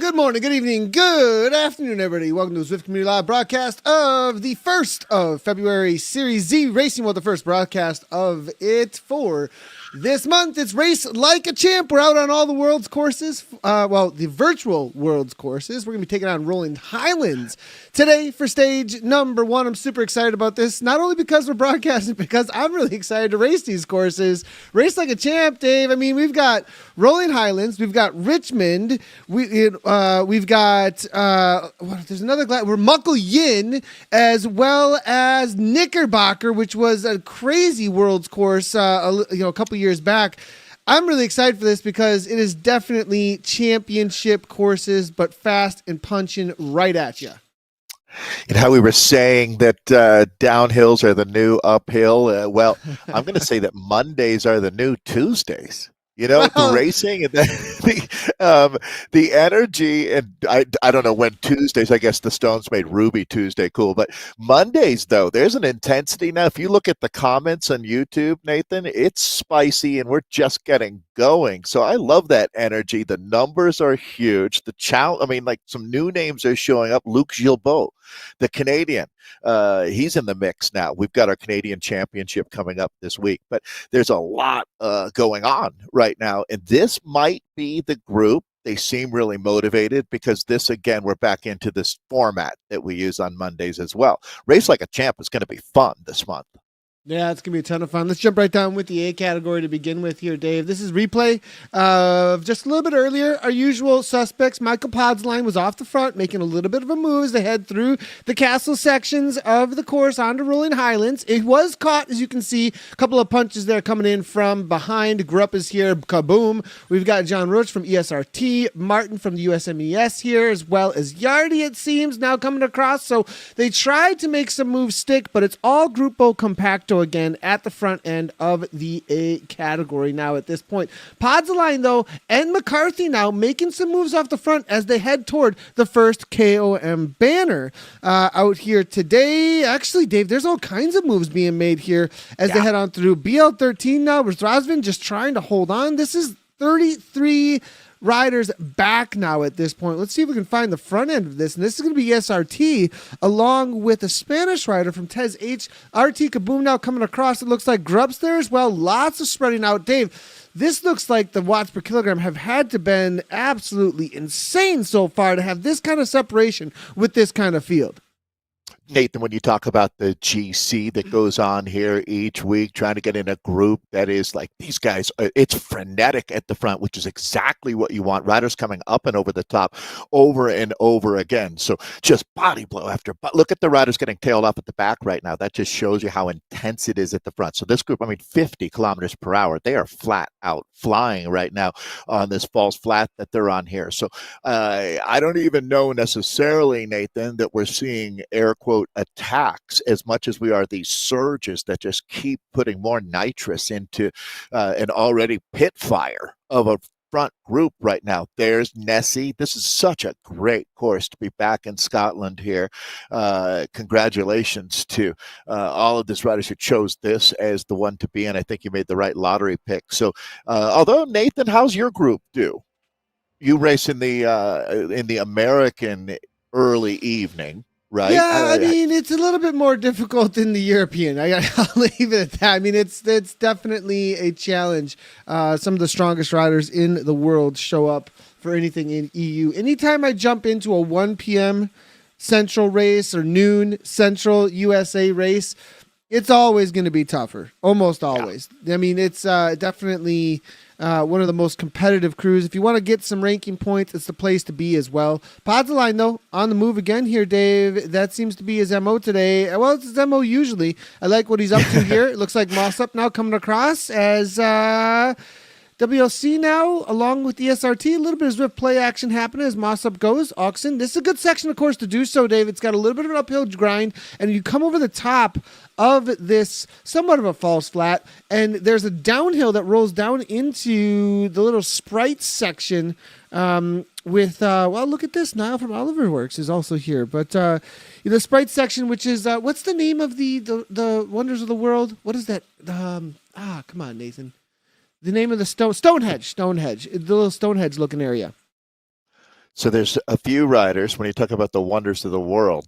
Good morning, good evening, good afternoon, everybody. Welcome to the Zwift Community Live broadcast of the 1st of February Series Z Racing. Well, the first broadcast of it for this month. It's Race Like a Champ. We're out on all the world's courses. The virtual world's courses. We're going to be taking on rolling Highlands today for stage number 1. I'm super excited about this, not only because we're broadcasting, because I'm really excited to race these courses. Race Like a Champ, Dave. I mean, we've got rolling Highlands. We've got Richmond. We've got there's another we're Muckle Yin, as well as Knickerbocker, which was a crazy world's course a couple years back. I'm really excited for this because it is definitely championship courses, but fast and punching right at you. And how we were saying that downhills are the new uphill. I'm going to say that Mondays are the new Tuesdays. You know, the racing and the energy, and I don't know when Tuesdays, I guess the Stones made Ruby Tuesday cool, but Mondays, though, there's an intensity. Now, if you look at the comments on YouTube, Nathan, it's spicy and we're just getting going. So I love that energy. The numbers are huge. Some new names are showing up. Luc Gilbeault, the Canadian, he's in the mix now. We've got our Canadian Championship coming up this week, but there's a lot going on right now. And this might be the group. They seem really motivated because this, again, we're back into this format that we use on Mondays as well. Race Like a Champ is going to be fun this month. Yeah, it's going to be a ton of fun. Let's jump right down with the A category to begin with here, Dave. This is replay of just a little bit earlier. Our usual suspects, Michael Podsline was off the front, making a little bit of a move as they head through the castle sections of the course onto rolling Highlands. It was caught, as you can see, a couple of punches there coming in from behind. Grupp is here, kaboom. We've got John Roach from ESRT, Martin from the USMES here, as well as Yardy, it seems, now coming across. So they tried to make some moves stick, but it's all Gruppo Compacto again at the front end of the A category now at this point. Podzaline, though, and McCarthy now making some moves off the front as they head toward the first KOM banner out here today. Actually, Dave, there's all kinds of moves being made here as they head on through. BL13 now, Razvin just trying to hold on. This is 33 riders back now at this point. Let's see if we can find the front end of this. And this is going to be SRT along with a Spanish rider from Tez H. RT Kaboom now coming across. It looks like Grubb's there as well. Lots of spreading out. Dave, this looks like the watts per kilogram have had to been absolutely insane so far to have this kind of separation with this kind of field. Nathan, when you talk about the GC that goes on here each week, trying to get in a group that is like these guys, it's frenetic at the front, which is exactly what you want. Riders coming up and over the top over and over again. So just body blow after, but look at the riders getting tailed off at the back right now. That just shows you how intense it is at the front. So this group, 50 kilometers per hour, they are flat out flying right now on this false flat that they're on here. So I don't even know necessarily, Nathan, that we're seeing air quote attacks as much as we are these surges that just keep putting more nitrous into an already pit fire of a front group right now. There's Nessie. This is such a great course to be back in Scotland here. Congratulations to all of these riders who chose this as the one to be in. I think you made the right lottery pick. So although, Nathan, how's your group do? You race in the American early evening, right? Yeah, it's a little bit more difficult than the European. I'll leave it at that. It's definitely a challenge. Some of the strongest riders in the world show up for anything in EU. Anytime I jump into a 1 p.m. Central race or noon Central USA race, it's always going to be tougher. Almost always. Yeah. It's definitely one of the most competitive crews. If you want to get some ranking points, it's the place to be as well. Podzaline, though, on the move again here, Dave. That seems to be his MO today. Well, it's his MO usually. I like what he's up to here. It looks like Moss-Up now coming across as WLC now, along with the SRT. A little bit of Zwift play action happening as Moss-Up goes. Oxen. This is a good section, of course, to do so, Dave. It's got a little bit of an uphill grind, and you come over the top of this somewhat of a false flat, and there's a downhill that rolls down into the little Sprite section with, look at this. Niall from Oliver Works is also here. But the Sprite section, which is, what's the name of the Wonders of the World? What is that? Come on, Nathan. The name of the Stonehenge, the little Stonehenge looking area. So there's a few riders, when you talk about the wonders of the world,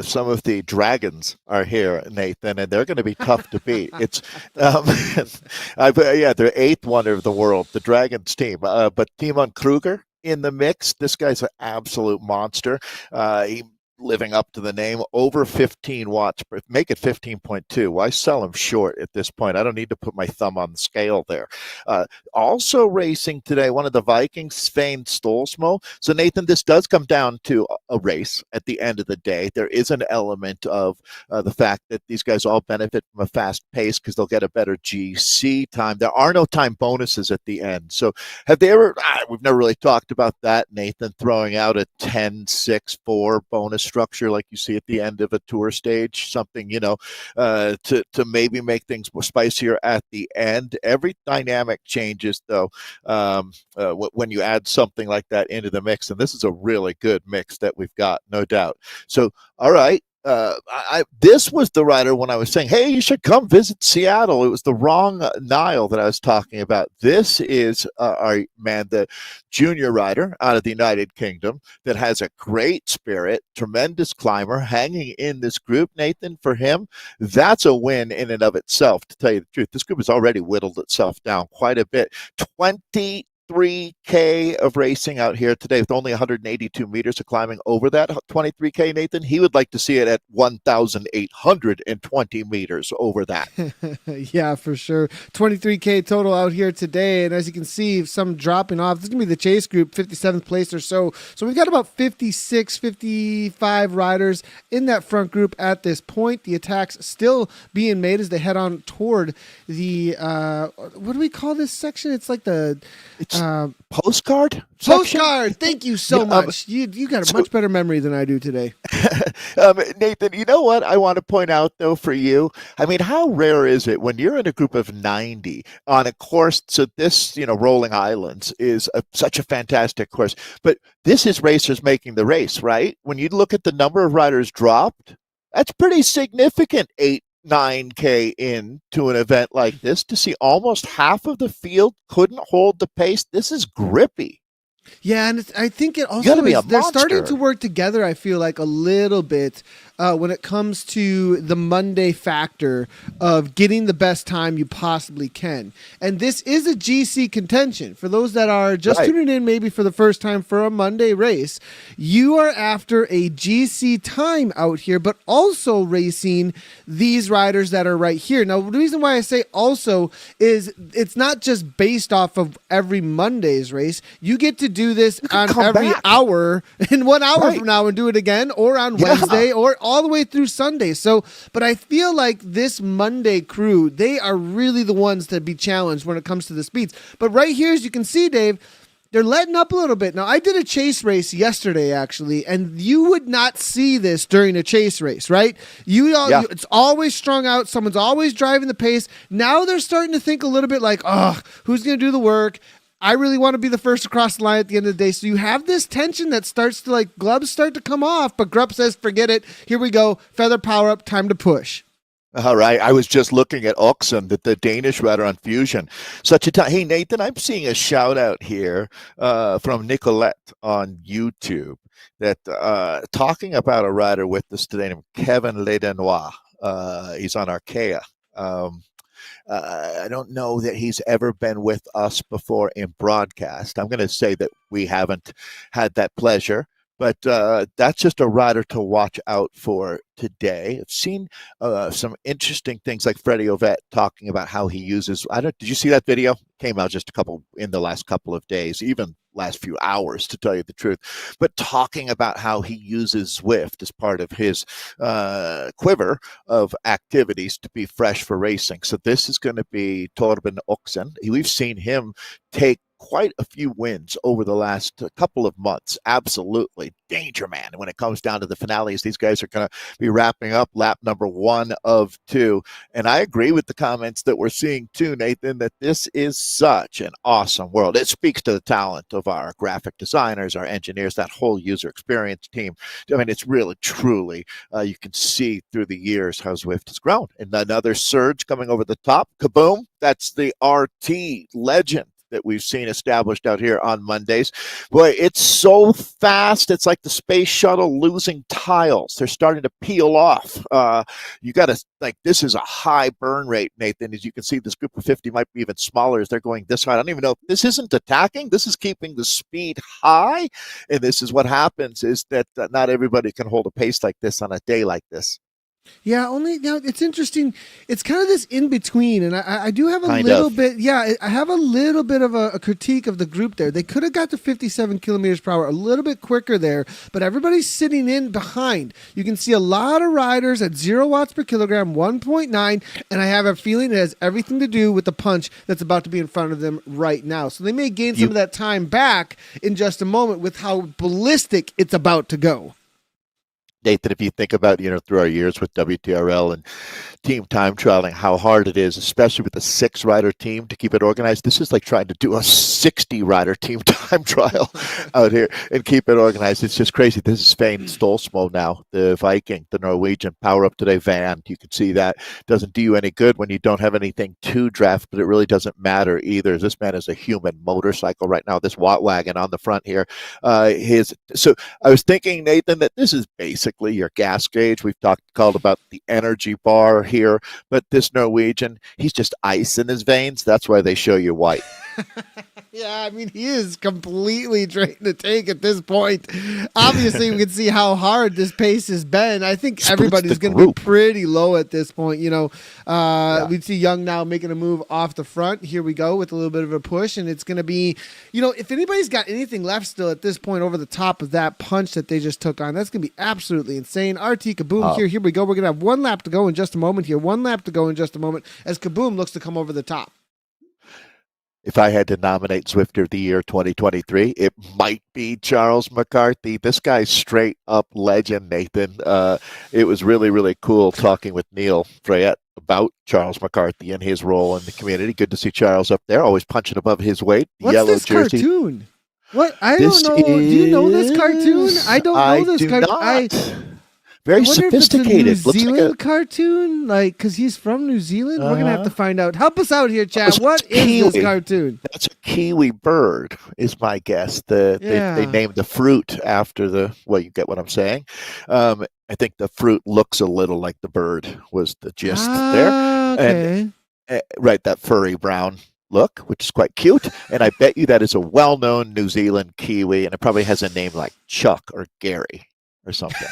some of the dragons are here, Nathan, and they're going to be tough to beat. It's, yeah, they're eighth wonder of the world, the Dragons team. But Timon Kruger in the mix, this guy's an absolute monster. He living up to the name, over 15 watts, make it 15.2. Why sell him short at this point? I don't need to put my thumb on the scale there. Also racing today, one of the Vikings, Svein Stolsmo. So Nathan, this does come down to a race at the end of the day. There is an element of the fact that these guys all benefit from a fast pace because they'll get a better GC time. There are no time bonuses at the end. So have they ever, we've never really talked about that, Nathan, throwing out a 10-6-4 bonus structure like you see at the end of a tour stage, something, to maybe make things more spicier at the end. Every dynamic changes, though, when you add something like that into the mix, and this is a really good mix that we've got, no doubt. So, all right. This was the rider when I was saying, hey, you should come visit Seattle. It was the wrong Nile that I was talking about. This is the junior rider out of the United Kingdom that has a great spirit, tremendous climber, hanging in this group. Nathan, for him, that's a win in and of itself, to tell you the truth. This group has already whittled itself down quite a bit. 23K of racing out here today with only 182 meters of climbing over that 23K, Nathan. He would like to see it at 1,820 meters over that. Yeah, for sure. 23K total out here today. And as you can see, some dropping off. This is going to be the chase group, 57th place or so. So we've got about 56, 55 riders in that front group at this point. The attack's still being made as they head on toward the, what do we call this section? It's like the... postcard section? Postcard. Thank you so much. You got a much better memory than I do today. Nathan, you know what I want to point out, though, for you? I mean, how rare is it when you're in a group of 90 on a course? So this, Rolling Islands is such a fantastic course, but this is racers making the race, right? When you look at the number of riders dropped, that's pretty significant. 9K into an event like this, to see almost half of the field couldn't hold the pace. This is grippy. Yeah, and I think it also is, they're starting to work together, I feel like, a little bit when it comes to the Monday factor of getting the best time you possibly can. And this is a GC contention. For those that are just tuning in maybe for the first time for a Monday race, you are after a GC time out here, but also racing these riders that are right here. Now, the reason why I say also is it's not just based off of every Monday's race. You get to do this on every hour in 1 hour from now and do it again, or on Wednesday, or all the way through Sunday. So, but I feel like this Monday crew, they are really the ones to be challenged when it comes to the speeds. But right here, as you can see, Dave, they're letting up a little bit. Now, I did a chase race yesterday, actually, and you would not see this during a chase race, right? It's always strung out. Someone's always driving the pace. Now they're starting to think a little bit like, who's going to do the work? I really want to be the first across the line at the end of the day. So you have this tension that starts to, gloves start to come off, but Grupp says, forget it. Here we go. Feather power up. Time to push. All right. I was just looking at Oxen, the Danish rider on Fusion. Such a time. Hey, Nathan, I'm seeing a shout out here from Nicolette on YouTube that talking about a rider with us today named Kevin Ledenois. He's on Arkea. I don't know that he's ever been with us before in broadcast. I'm going to say that we haven't had that pleasure, but that's just a rider to watch out for today. I've seen some interesting things like Freddie Ovett talking about how he uses, did you see that video? Came out just in the last couple of days, even last few hours, to tell you the truth, but talking about how he uses Zwift as part of his quiver of activities to be fresh for racing. So this is going to be Torben Oxen. We've seen him take quite a few wins over the last couple of months. Absolutely danger man. When it comes down to the finales, these guys are going to be wrapping up lap number 1 of 2. And I agree with the comments that we're seeing too, Nathan, that this is such an awesome world. It speaks to the talent of our graphic designers, our engineers, that whole user experience team. I mean, it's really, truly, you can see through the years how Zwift has grown. And another surge coming over the top. Kaboom. That's the RT legend that we've seen established out here on Mondays. Boy, it's so fast. It's like the space shuttle losing tiles. They're starting to peel off. You got to, like, this is a high burn rate, Nathan. As you can see, this group of 50 might be even smaller as they're going this high. I don't even know if this isn't attacking. This is keeping the speed high. And this is what happens, is that not everybody can hold a pace like this on a day like this. Yeah, only now it's interesting. It's kind of this in between, and I do have a little bit. Yeah, I have a little bit of a critique of the group there. They could have got to 57 kilometers per hour a little bit quicker there, but everybody's sitting in behind. You can see a lot of riders at 0 watts per kilogram, 1.9, and I have a feeling it has everything to do with the punch that's about to be in front of them right now. So they may gain some of that time back in just a moment with how ballistic it's about to go. Nathan, if you think about, through our years with WTRL and team time trialing, how hard it is, especially with a 6-rider team, to keep it organized. This is like trying to do a 60-rider team time trial out here and keep it organized. It's just crazy. This is Svein Stolsmo now, the Viking, the Norwegian power up today van. You can see that doesn't do you any good when you don't have anything to draft, but it really doesn't matter either. This man is a human motorcycle right now. This Watt wagon on the front here. So I was thinking, Nathan, that this is basically your gas gauge. We've called about the energy bar here, but this Norwegian, he's just ice in his veins. That's why they show you white. Yeah, I mean, he is completely drained the tank at this point. Obviously, we can see how hard this pace has been. I think everybody's going to be pretty low at this point. We'd see Young now making a move off the front. Here we go with a little bit of a push, and it's going to be, if anybody's got anything left still at this point over the top of that punch that they just took on, that's going to be absolutely insane. RT Kaboom, here we go. We're going to have 1 lap to go in just a moment here. 1 lap to go in just a moment as Kaboom looks to come over the top. If I had to nominate Zwifter of the Year 2023, it might be Charles McCarthy. This guy's straight up legend, Nathan. It was really, really cool talking with Neil Freyette about Charles McCarthy and his role in the community. Good to see Charles up there, always punching above his weight. What's yellow this jersey. Cartoon? What? I don't know. Do you know this cartoon? I don't know this cartoon. Very sophisticated. It's a New Zealand cartoon, because he's from New Zealand. We're gonna have to find out. Help us out here, Chad. What is this cartoon? That's a kiwi bird, is my guess. They named the fruit after well, you get what I'm saying. I think the fruit looks a little like the bird. Was the gist there? Okay. And, right, that furry brown look, which is quite cute. And I bet you that is a well-known New Zealand kiwi, and it probably has a name like Chuck or Gary or something.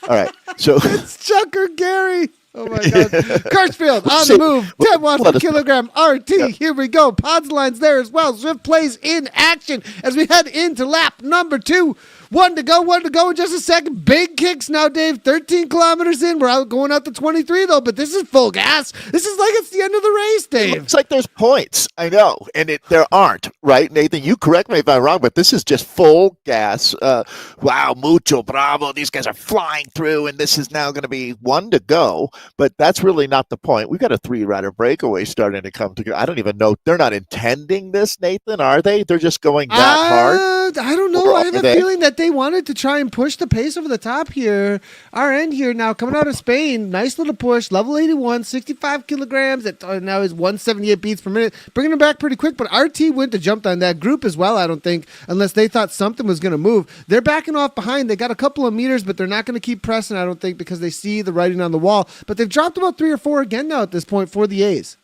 All right, so it's Chuck or Gary. Oh my God. Kirchfield on the move. 10 watts per kilogram RT. Yeah. Here we go. Pods lines there as well. Zwift plays in action as we head into lap number 2. 1 to go in just a second. Big kicks now, Dave. 13 kilometers in. We're going out to 23, though, but this is full gas. This is like it's the end of the race, Dave. It's like there's points. I know. And there aren't, right, Nathan? You correct me if I'm wrong, but this is just full gas. Wow, mucho bravo. These guys are flying through, and this is now going to be 1 to go. But that's really not the point. We've got a 3-rider breakaway starting to come together. I don't even know. They're not intending this, Nathan, are they? They're just going that hard? I don't know. I have a feeling that they wanted to try and push the pace over the top here. Our end here now coming out of Spain. Nice little push. Level 81, 65 kilograms. That now is 178 beats per minute. Bringing them back pretty quick. But RT went to jump on that group as well, I don't think, unless they thought something was going to move. They're backing off behind. They got a couple of meters, but they're not going to keep pressing, I don't think, because they see the writing on the wall. But they've dropped about 3 or 4 again now at this point for the A's.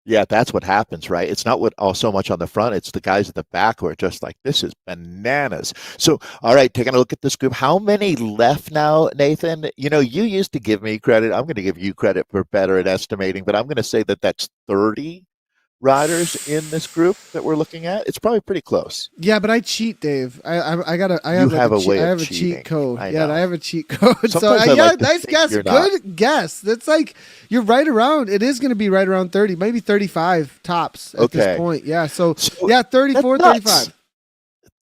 Yeah, that's what happens, right? It's not so much on the front. It's the guys at the back who are just like, this is bananas. So, all right, taking a look at this group. How many left now, Nathan? You used to give me credit. I'm going to give you credit for better at estimating, but I'm going to say that that's 30 riders in this group that we're looking at. It's probably pretty close. Yeah, but I cheat, Dave. I have a cheat code. I have a cheat code. Nice guess. Good guess. That's like you're right around. It is going to be right around 30, maybe 35 tops at this point. Yeah. So 34, 35.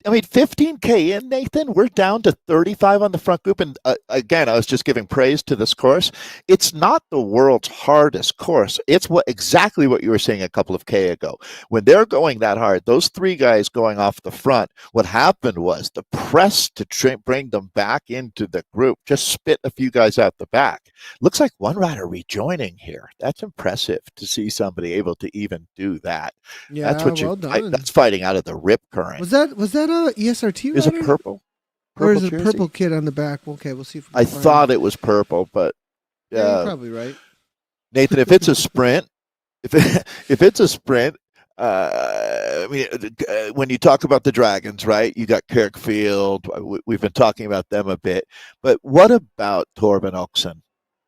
I mean, 15K in, Nathan, we're down to 35 on the front group. And again, I was just giving praise to this course. It's not the world's hardest course. It's exactly what you were saying a couple of K ago. When they're going that hard, those three guys going off the front, what happened was the press to bring them back into the group just spit a few guys out the back. Looks like one rider rejoining here. That's impressive to see somebody able to even do that. Yeah, well done. That's fighting out of the rip current. Was that a ESRT rider? Is it purple? Or is it a jersey? purple kid on the back? Okay, we'll see. I thought it was purple, but yeah, you're probably right. Nathan, if it's a sprint, if it's a sprint, I mean, when you talk about the Dragons, right? You got Kirkfield. We've been talking about them a bit, but what about Torben Oxen?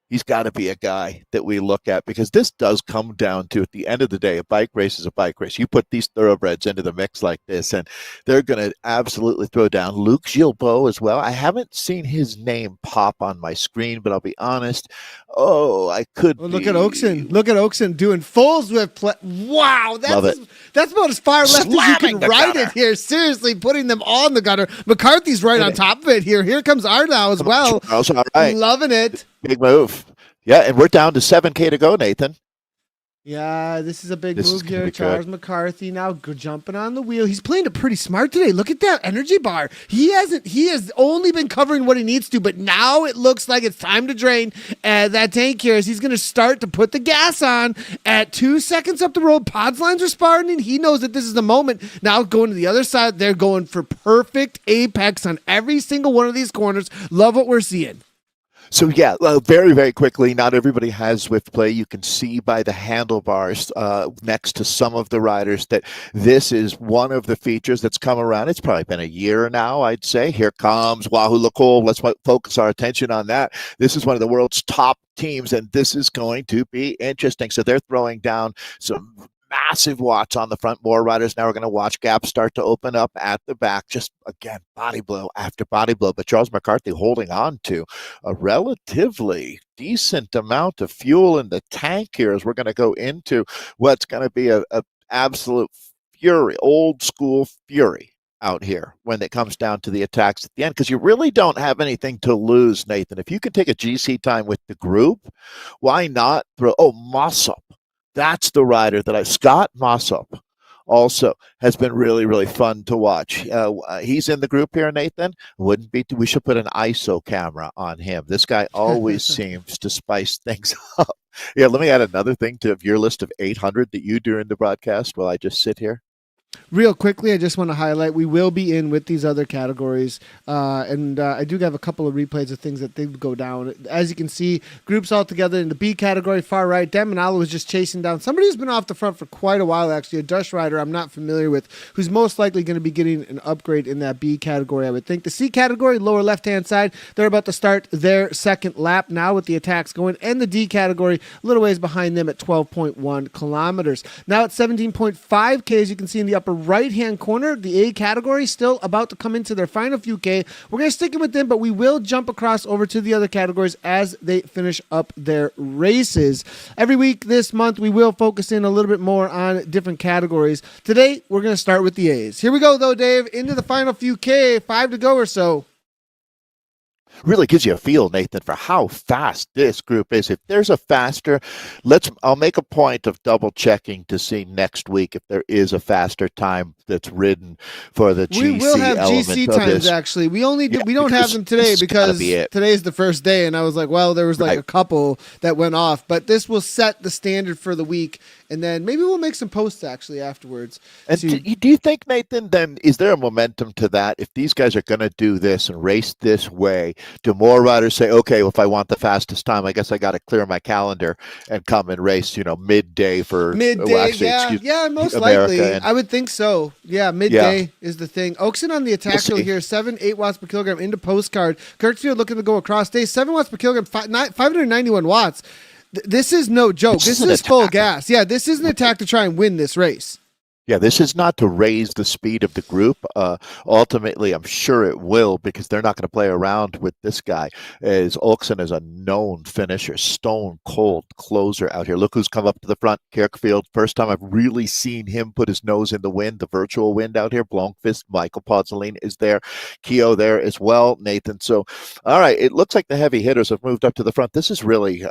He's got to be a guy that we look at, because this does come down to, at the end of the day, a bike race is a bike race. You put these thoroughbreds into the mix like this, and they're going to absolutely throw down. Luc Gilbeau as well. I haven't seen his name pop on my screen, but I'll be honest. Oh, I could. Well, look at Oakson. Look at Oakson doing full Zwift play. Wow, that's about as far left as you can ride it here. Seriously, putting them all in the gutter. McCarthy's right on top of it here. Here comes Arnau as well. Charles, all right. Loving it. Big move. Yeah, and we're down to 7K to go, Nathan. Yeah, this is a big move here. Charles McCarthy now jumping on the wheel. He's playing it pretty smart today. Look at that energy bar. He has only been covering what he needs to, but now it looks like it's time to drain that tank here, as he's going to start to put the gas on at 2 seconds up the road. Pods lines are sparring. He knows that this is the moment. Now going to the other side, they're going for perfect apex on every single one of these corners. Love what we're seeing. So yeah, very, very quickly, not everybody has Zwift Play. You can see by the handlebars next to some of the riders that this is one of the features that's come around. It's probably been a year now, I'd say. Here comes Wahoo Lakol. Let's focus our attention on that. This is one of the world's top teams, and this is going to be interesting. So they're throwing down some massive watts on the front. More riders now are going to watch gaps start to open up at the back. Just again, body blow after body blow. But Charles McCarthy holding on to a relatively decent amount of fuel in the tank here, as we're going to go into what's going to be a absolute fury, old school fury out here when it comes down to the attacks at the end, because you really don't have anything to lose, Nathan. If you can take a GC time with the group, why not throw Mossop? That's the rider that Scott Mossop also has been really, really fun to watch. He's in the group here, Nathan. We should put an ISO camera on him. This guy always seems to spice things up. Yeah, let me add another thing to your list of 800 that you do in the broadcast while I just sit here. Real quickly, I just want to highlight, we will be in with these other categories, and I do have a couple of replays of things that did go down. As you can see, groups all together in the B category, far right. Dan Manalo was just chasing down somebody who's been off the front for quite a while, actually, a Dutch rider I'm not familiar with, who's most likely going to be getting an upgrade in that B category, I would think. The C category, lower left-hand side, they're about to start their second lap now with the attacks going, and the D category, a little ways behind them at 12.1 kilometers. Now at 17.5K, as you can see in the upper right-hand corner, the A category still about to come into their final few K. We're going to stick it with them, but we will jump across over to the other categories as they finish up their races. Every week this month, we will focus in a little bit more on different categories. Today, we're going to start with the A's. Here we go, though, Dave, into the final few K, 5 to go or so. Really gives you a feel, Nathan, for how fast this group is. If there's a faster, I'll make a point of double checking to see next week if there is a faster time that's ridden for the GC. We will have GC times, this. actually. We don't have them today because today's the first day, and I was like, well, there was a couple that went off, but this will set the standard for the week, and then maybe we'll make some posts actually afterwards. And do you think, Nathan, then is there a momentum to that? If these guys are going to do this and race this way, do more riders say, okay, well, if I want the fastest time, I guess I got to clear my calendar and come and race, midday for most America likely. I would think so. Yeah, midday is the thing. Oakson on the attack wheel here, 8 watts per kilogram into postcard. Kirkfield looking to go across days, 7 watts per kilogram, 591 watts. This is no joke. This is full gas. Yeah, this is an attack to try and win this race. Yeah, this is not to raise the speed of the group. Ultimately, I'm sure it will because they're not going to play around with this guy. As Olsen is a known finisher, stone cold closer out here. Look who's come up to the front. Kirkfield, first time I've really seen him put his nose in the wind, the virtual wind out here. Blomqvist, Michael Podzoline is there. Keogh there as well, Nathan. So, all right, it looks like the heavy hitters have moved up to the front. This is really,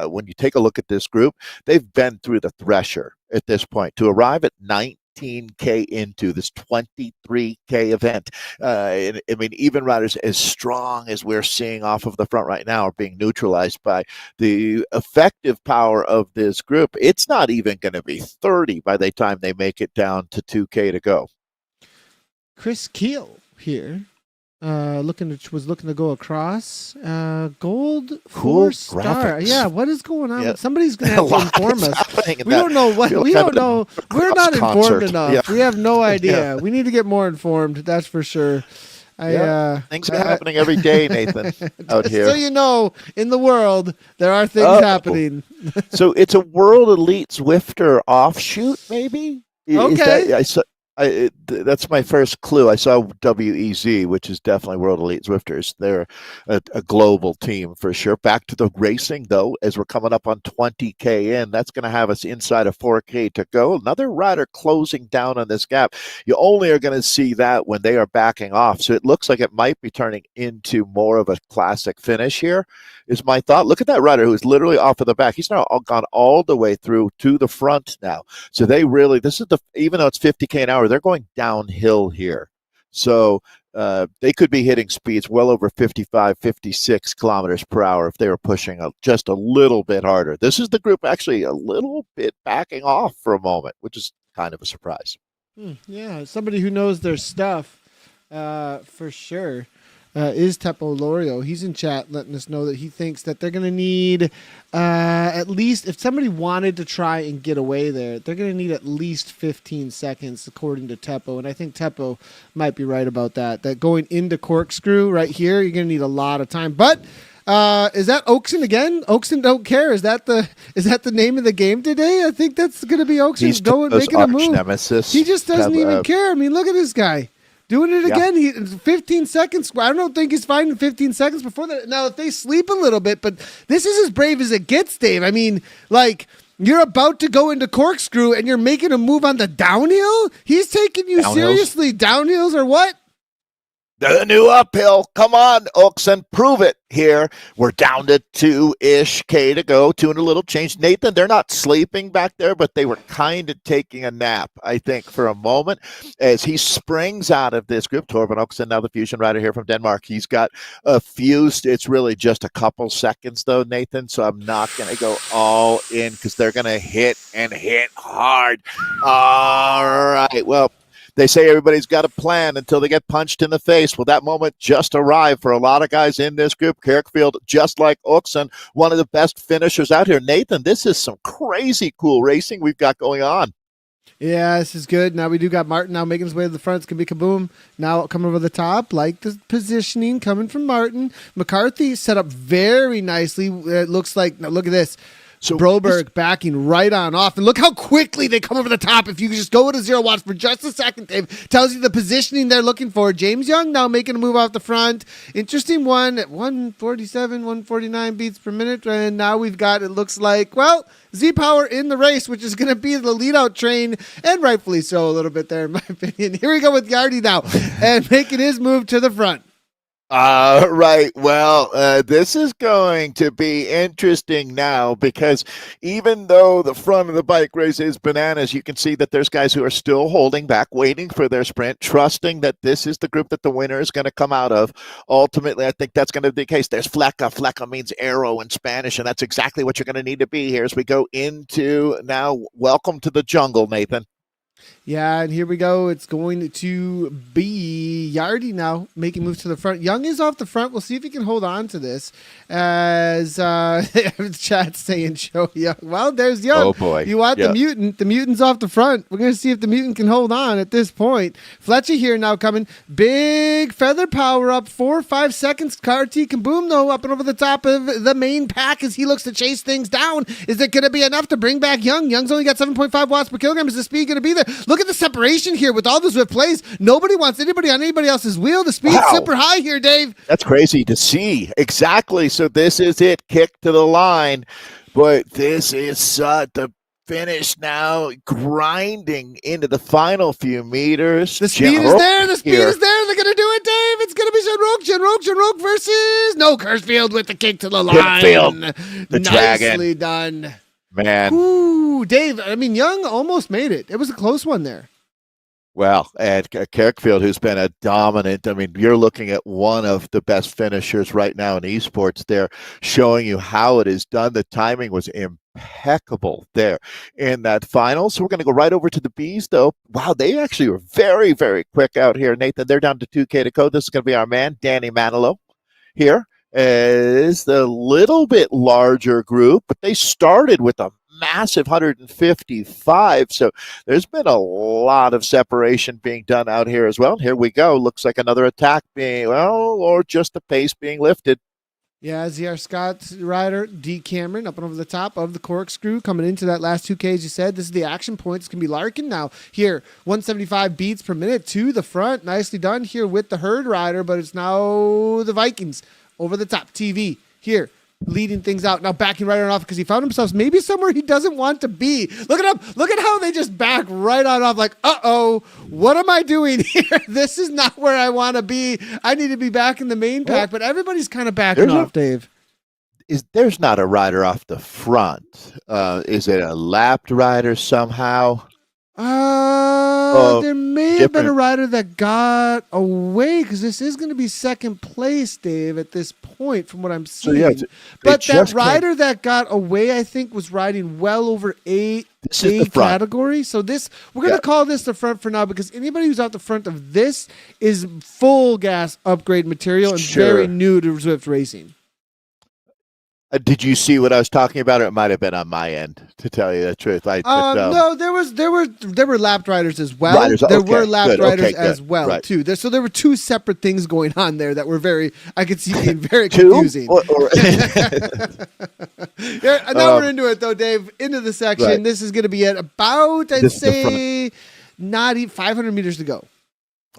when you take a look at this group, they've been through the thresher at this point. To arrive at 19K into this 23K event. I mean, even riders as strong as we're seeing off of the front right now are being neutralized by the effective power of this group. It's not even going to be 30 by the time they make it down to 2K to go. Chris Keel here. Was looking to go across. Gold Cool 4-star. graphics. Yeah, what is going on? Yeah. Somebody's gonna A have to lot inform is us. happening in We that. don't know what Feel we kind don't of know. a We're not cross informed concert. enough. Yeah. We have no idea. We need to get more informed, that's for sure. Things are happening every day, Nathan, out just here. so you know, in the world there are things happening. So it's a World Elite Zwifter offshoot, maybe? Okay. That's my first clue. I saw WEZ, which is definitely World Elite Zwifters. They're a global team for sure. Back to the racing, though, as we're coming up on 20K in. That's going to have us inside of 4K to go. Another rider closing down on this gap. You only are going to see that when they are backing off. So it looks like it might be turning into more of a classic finish here, is my thought. Look at that rider who's literally off of the back. He's now gone all the way through to the front now. So they really, even though it's 50K an hour, they're going downhill here. So they could be hitting speeds well over 55, 56 kilometers per hour if they were pushing just a little bit harder. This is the group actually a little bit backing off for a moment, which is kind of a surprise. Yeah, somebody who knows their stuff for sure. Is Teppo Lorio. He's in chat letting us know that he thinks that they're going to need at least, if somebody wanted to try and get away there, they're going to need at least 15 seconds, according to Teppo. And I think Teppo might be right about that. That going into corkscrew right here, you're going to need a lot of time. But is that Oakson again? Oakson don't care. Is that the name of the game today? I think that's going to be Oakson He's going making a move. Nemesis. He just doesn't even care. I mean, look at this guy. Doing it again. He 15 seconds. I don't think he's fine in 15 seconds before that. Now, if they sleep a little bit, but this is as brave as it gets, Dave. I mean, like, you're about to go into corkscrew and you're making a move on the downhill? He's taking you seriously. Downhills or what? The new uphill. Come on, Oakson. Prove it here. We're down to 2-ish K to go. 2 and a little change. Nathan, they're not sleeping back there, but they were kind of taking a nap, I think, for a moment as he springs out of this group. Torben Oakson, now the fusion rider here from Denmark. He's got a few. It's really just a couple seconds, though, Nathan, so I'm not going to go all in because they're going to hit and hit hard. All right. Well, they say everybody's got a plan until they get punched in the face. Well, that moment just arrived for a lot of guys in this group. Kirkfield, just like Oakson, one of the best finishers out here. Nathan, this is some crazy cool racing we've got going on. Yeah, this is good. Now we do got Martin now making his way to the front. It's going to be Kaboom now coming over the top. Like the positioning coming from Martin. McCarthy set up very nicely. It looks like, now look at this. So Broberg backing right on off. And look how quickly they come over the top. If you just go to 0 watts for just a second, Dave, tells you the positioning they're looking for. James Young now making a move off the front. Interesting one at 147, 149 beats per minute. And now we've got, it looks like, well, ZPower in the race, which is going to be the lead-out train, and rightfully so a little bit there, in my opinion. Here we go with Yardy now, and making his move to the front. Right. Well, this is going to be interesting now because even though the front of the bike race is bananas, you can see that there's guys who are still holding back, waiting for their sprint, trusting that this is the group that the winner is going to come out of. Ultimately, I think that's going to be the case. There's fleca. Fleca means arrow in Spanish, and that's exactly what you're going to need to be here as we go into now. Welcome to the jungle, Nathan. Yeah, and here we go. It's going to be Yardy now making moves to the front. Young is off the front. We'll see if he can hold on to this. As chat saying, show Young. Well, there's Young. Oh, boy. You want the mutant. The mutant's off the front. We're going to see if the mutant can hold on at this point. Fletcher here now coming. Big feather power up. 4 or 5 seconds. Carty can boom, though, up and over the top of the main pack as he looks to chase things down. Is it going to be enough to bring back Young? Young's only got 7.5 watts per kilogram. Is the speed going to be there? Look look at the separation here with all the Zwift plays. Nobody wants anybody on anybody else's wheel. The speed's super high here, Dave. That's crazy to see. Exactly. So this is it. Kick to the line. But this is the finish now, grinding into the final few meters. The speed is there. The speed is there. They're going to do it, Dave. It's going to be Jean-Roch versus Kursfield with the kick to the line. Kursfield, the dragon. Nicely done. Man. Ooh, Dave, I mean, Young almost made it. It was a close one there. Well, and Kirkfield, who's been a dominant, I mean, you're looking at one of the best finishers right now in esports there, showing you how it is done. The timing was impeccable there in that final. So we're going to go right over to the Bees, though. Wow, they actually were very, very quick out here, Nathan. They're down to 2K to go. This is going to be our man, Danny Manilow here. Is the little bit larger group, but they started with a massive 155. So there's been a lot of separation being done out here as well. Here we go. Looks like another attack being, or just the pace being lifted. Yeah, ZR Scott's rider, D. Cameron, up and over the top of the corkscrew, coming into that last 2K, as you said. This is the action point. It's going to be Larkin now. Here, 175 beats per minute to the front. Nicely done here with the herd rider, but it's now the Vikings over the top. TV here, leading things out. Now backing right on off because he found himself maybe somewhere he doesn't want to be. Look at him. Look at how they just back right on off like, uh-oh, what am I doing here? This is not where I want to be. I need to be back in the main pack, but everybody's kind of backing off, Dave. There's not a rider off the front. Is it a lapped rider somehow? There may have been a rider that got away because this is going to be second place, Dave, at this point from what I'm seeing. So, yeah, but that rider that got away, I think, was riding well over A category. So we're going to call this the front for now because anybody who's out the front of this is full gas upgrade material and very new to Zwift racing. Did you see what I was talking about, or it might have been on my end? To tell you the truth, no, there were lapped riders as well. There were lapped riders as well too. So there were two separate things going on there that were I could see being very confusing. Yeah, now we're into it though, Dave. Into the section. Right. This is going to be at about I'd say not even 500 meters to go.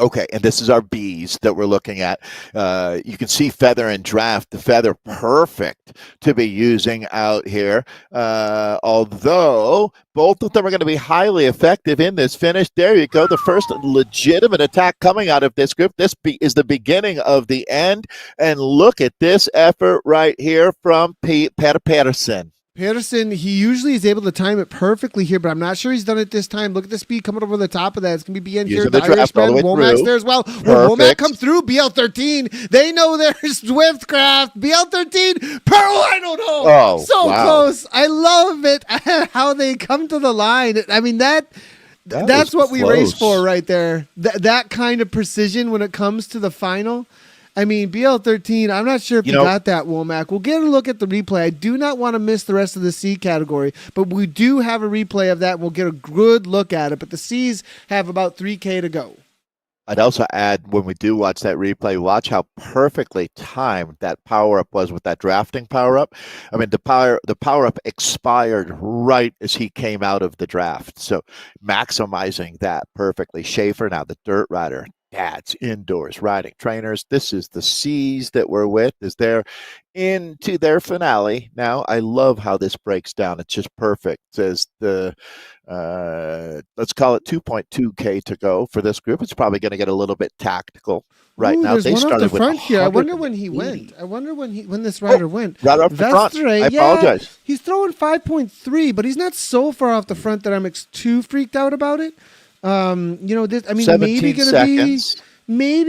Okay, and this is our Bs that we're looking at. You can see feather and draft. The feather, perfect to be using out here. Although both of them are going to be highly effective in this finish. There you go. The first legitimate attack coming out of this group. This is the beginning of the end. And look at this effort right here from Patterson. Patterson, he usually is able to time it perfectly here, but I'm not sure he's done it this time. Look at the speed coming over the top of that. It's going to be BN here. The Irishman, Womack's there as well. Will Womack come through? BL13. They know there's Zwiftcraft. BL13. Pearl, I don't know. Oh, close. I love it. How they come to the line. I mean, that's what we race for right there. That kind of precision when it comes to the final. I mean, BL13, I'm not sure if you got that, Womack. We'll get a look at the replay. I do not want to miss the rest of the C category, but we do have a replay of that, and we'll get a good look at it. But the Cs have about 3K to go. I'd also add, when we do watch that replay, watch how perfectly timed that power-up was with that drafting power-up. I mean, the power-up expired right as he came out of the draft. So maximizing that perfectly. Schaefer, now the dirt rider. Dads, indoors, riding trainers. This is the C's that we're with as they're into their finale. Now, I love how this breaks down. It's just perfect. It says let's call it 2.2K to go for this group. It's probably going to get a little bit tactical now. They started off the front here. I wonder when he went. I wonder when this rider went. Right off the front. I apologize. He's throwing 5.3, but he's not so far off the front that I'm too freaked out about it. Maybe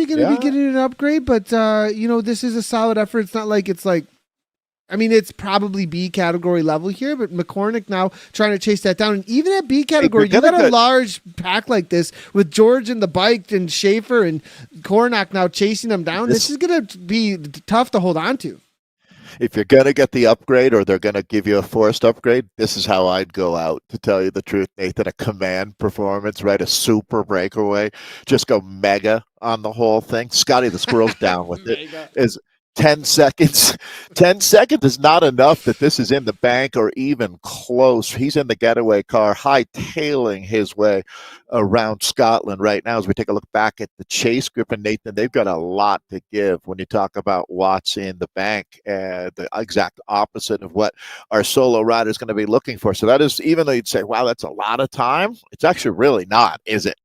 going to be getting an upgrade, but this is a solid effort. It's not like it's probably B category level here, but McCormick now trying to chase that down. And even at B category, you got a large pack like this with George and the bike and Schaefer and Cornack now chasing them down. This is going to be tough to hold on to. If you're going to get the upgrade or they're going to give you a forced upgrade, this is how I'd go out, to tell you the truth, Nathan. A command performance, right? A super breakaway. Just go mega on the whole thing. Scotty the Squirrel's down with it. 10 seconds. 10 seconds is not enough that this is in the bank or even close. He's in the getaway car, hightailing his way around Scotland right now. As we take a look back at the chase group, and Nathan, they've got a lot to give when you talk about what's in the bank, the exact opposite of what our solo rider is going to be looking for. So that is, even though you'd say, wow, that's a lot of time, it's actually really not, is it?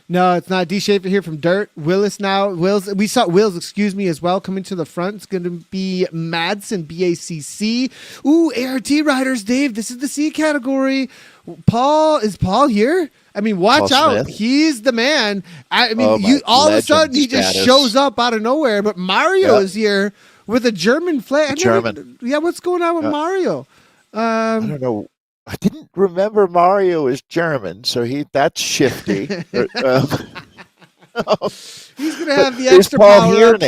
No, it's not. D. Schaefer here from Dirt. Willis now. We saw Wills, as well, coming to the front. It's going to be Madsen, BACC. Ooh, ART riders, Dave. This is the C category. Is Paul here? I mean, watch Paul out. Smith. He's the man. I mean, all of a sudden, he just shows up out of nowhere. But Mario is here with a German flag. What's going on with Mario? I don't know. I didn't remember Mario is German, so that's shifty. He's going to have the extra power here, up.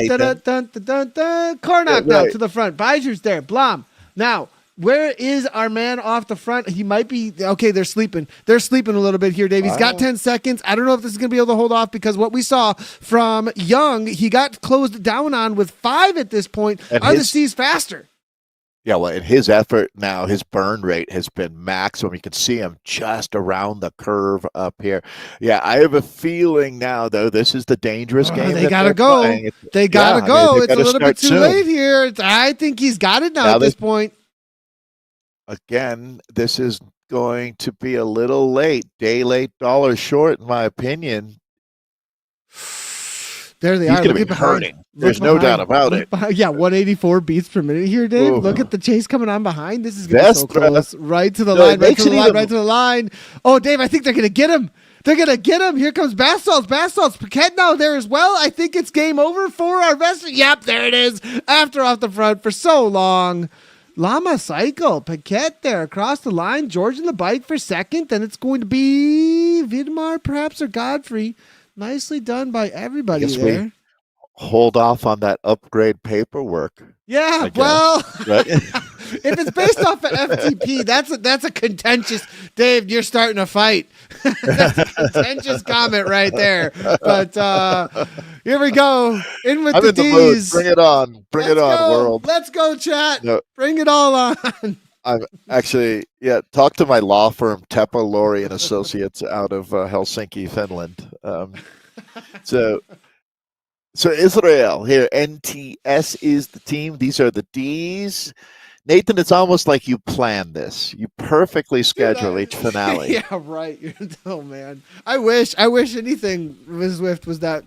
Cornock now to the front. Beiser's there. Blom. Now, where is our man off the front? He might be okay. They're sleeping. They're sleeping a little bit here, Dave. He's got 10 seconds. I don't know if this is going to be able to hold off, because what we saw from Young, he got closed down on with 5 at this point. Are the C's faster? Yeah, well, in his effort now, his burn rate has been maximum. You can see him just around the curve up here. Yeah, I have a feeling now, though, this is the dangerous game. They got to go. They got to go. It's a little bit too late here. I think he's got it now at this point. Again, this is going to be a little late. Day late, dollar short, in my opinion. There they He's are. He's going to be hurting. There's no doubt about it. Yeah, 184 beats per minute here, Dave. Ooh. Look at the chase coming on behind. This is going to be so close. Right to the line, right to the line. Oh, Dave, I think they're going to get him. They're going to get him. Here comes Bassal's. Paquette now there as well. I think it's game over for our Vesta. Yep, there it is. After off the front for so long. Lama Cycle. Paquette there across the line. George in the bike for second. Then it's going to be Vidmar perhaps or Godfrey. Nicely done by everybody there. Hold off on that upgrade paperwork. Yeah, well, right? If it's based off of FTP, that's a contentious. Dave, you're starting a fight. That's a contentious comment right there. But here we go. In with the D's. Bring it on. Bring it on, world. Let's go, chat. No. Bring it all on. I'm actually, talk to my law firm, Teppo, Lori and Associates out of Helsinki, Finland. So Israel here, NTS is the team. These are the D's. Nathan, it's almost like you planned this. You perfectly schedule each finale. Yeah, right. Oh, man. I wish anything with Zwift was that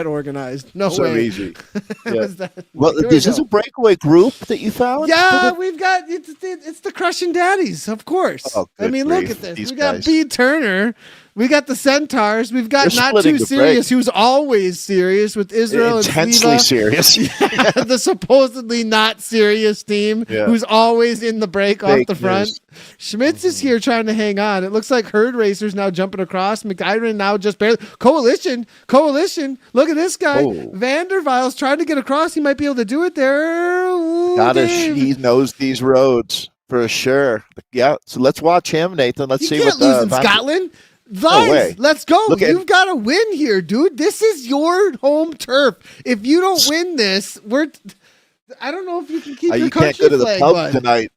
organized. No way. So easy. Yeah. Well, is this a breakaway group that you found? Yeah, we've got it's the Crushing Daddies, of course. Oh, I mean, look at this. We got B. Turner. We got the Centaurs. We've got They're Not Too Serious, who's always serious with Israel intensely and serious. The supposedly not serious team who's always in the break off the front. Schmitz is here trying to hang on. It looks like Herd Racer's now jumping across. McIron now just barely. Coalition. Look at this guy. Vanderweil's trying to get across. He might be able to do it there. Ooh, he knows these roads for sure. Yeah, so let's watch him, Nathan. Let's see what lose in Scotland. Vines, let's go. You've got to win here, dude. This is your home turf. If you don't win this, I don't know if you can keep your country can't go to the flag, pub tonight.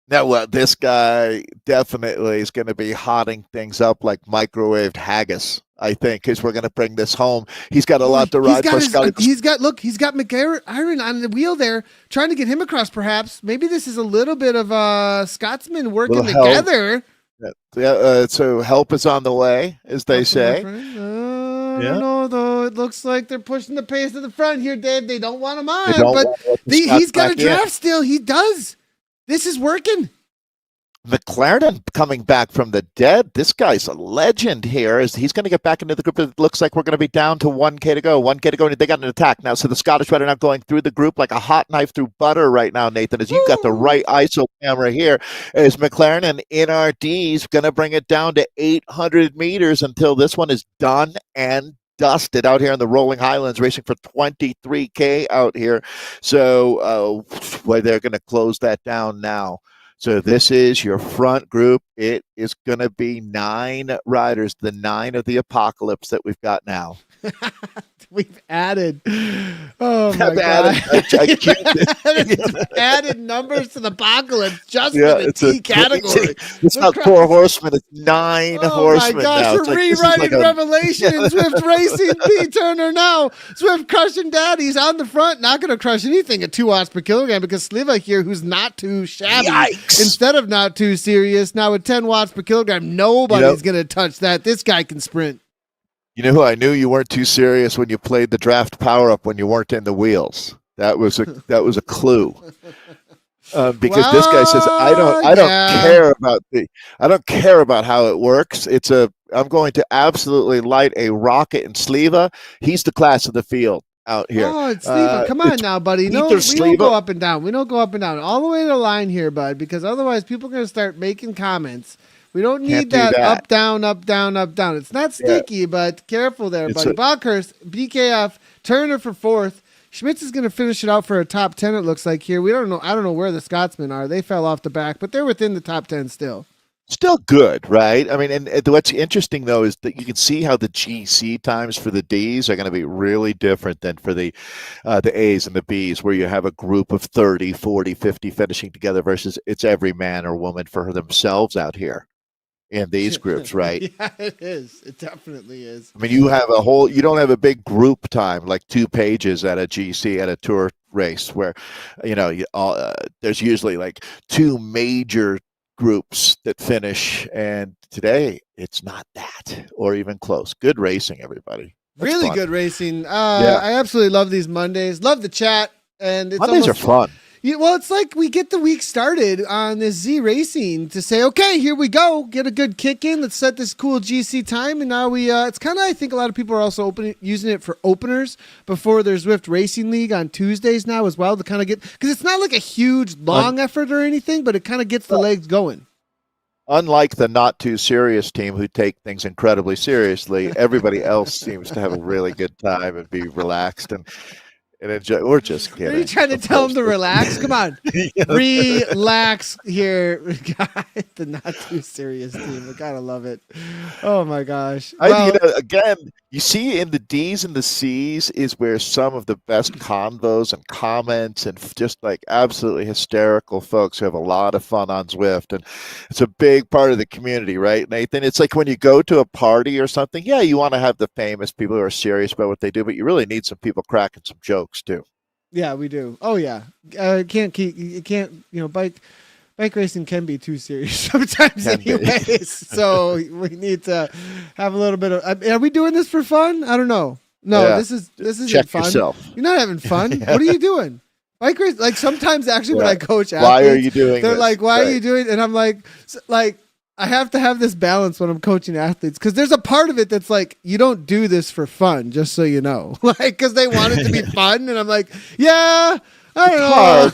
Now, this guy definitely is going to be hotting things up like microwaved haggis, I think, because we're going to bring this home. He's got a lot to ride for. He's got McIron on the wheel there, trying to get him across, perhaps. Maybe this is a little bit of Scotsmen working together. So help is on the way, as they say. I don't know, though. It looks like they're pushing the pace to the front here, Dave. They don't want him on, but he's got a draft still. He does. This is working. McLaren coming back from the dead. This guy's a legend here. He's going to get back into the group. It looks like we're going to be down to 1K to go. 1K to go. They got an attack now. So the Scottish rider now going through the group like a hot knife through butter right now, Nathan, as you've got the right ISO camera here. As McLaren and NRD's going to bring it down to 800 meters until this one is done and dusted out here in the rolling Highlands, racing for 23K out here. So they're going to close that down now. So this is your front group. It is going to be 9 riders, the 9 of the apocalypse that we've got now. We've added, oh my I've God, added added numbers to the apocalypse just for the T category. It's not 4 horsemen; it's 9 horsemen. Oh my gosh, now. we're rewriting Revelation in Zwift Racing. B Turner now. Zwift crushing daddies on the front, not going to crush anything at 2 watts per kilogram because Sliva here, who's not too shabby, instead of not too serious, now with 10 watts per kilogram, nobody's going to touch that. This guy can sprint. You know who I knew you weren't too serious when you played the draft power up when you weren't in the wheels. That was a clue. Because this guy says I don't care about how it works. I'm going to absolutely light a rocket in Sliva. He's the class of the field out here. Oh, it's Sliva. Come on now, buddy. No, we don't go up and down. We don't go up and down. All the way to the line here, bud, because otherwise people are going to start making comments. We don't need that up, down, up, down, up, down. It's not sticky, but careful there, buddy. Balkhurst, BKF, Turner for 4th. Schmitz is going to finish it out for a top 10, it looks like here. We don't know. I don't know where the Scotsmen are. They fell off the back, but they're within the top 10 still. Still good, right? I mean, and what's interesting, though, is that you can see how the GC times for the Ds are going to be really different than for the As and the Bs, where you have a group of 30, 40, 50 finishing together versus it's every man or woman for themselves out here. In these groups, right? Yeah, it is. It definitely is. I mean, you don't have a big group time, like 2 pages at a GC at a tour race where, there's usually like 2 major groups that finish. And today it's not that or even close. Good racing, everybody. That's really fun. Good racing. I absolutely love these Mondays. Love the chat. And it's Mondays are fun. Well, it's like we get the week started on this ZRacing to say, okay, here we go. Get a good kick in. Let's set this cool GC time. And now it's kind of, I think a lot of people are also using it for openers before their Zwift Racing League on Tuesdays now as well to kind of get, because it's not like a huge long effort or anything, but it kind of gets the legs going. Unlike the not too serious team who take things incredibly seriously, everybody else seems to have a really good time and be relaxed and enjoy. We're just kidding. Are you trying to tell them to relax? Come on. Relax here. The not too serious team. I gotta love it. Oh my gosh. Again, you see in the Ds and the Cs is where some of the best convos and comments and just like absolutely hysterical folks who have a lot of fun on Zwift. And it's a big part of the community, right, Nathan? It's like when you go to a party or something, yeah, you want to have the famous people who are serious about what they do, but you really need some people cracking some jokes too. Yeah, we do. Oh yeah. Bike racing can be too serious sometimes anyways. So we need to have a little bit of, are we doing this for fun? I don't know. No, this isn't Check fun. Yourself. You're not having fun. What are you doing? Bike race, like sometimes actually when I coach athletes, why are you doing they're this? Like, why are you doing? And I'm like, I have to have this balance when I'm coaching athletes because there's a part of it that's like, you don't do this for fun, just so you know, like, because they want it to be fun. And I'm like, yeah, I don't know.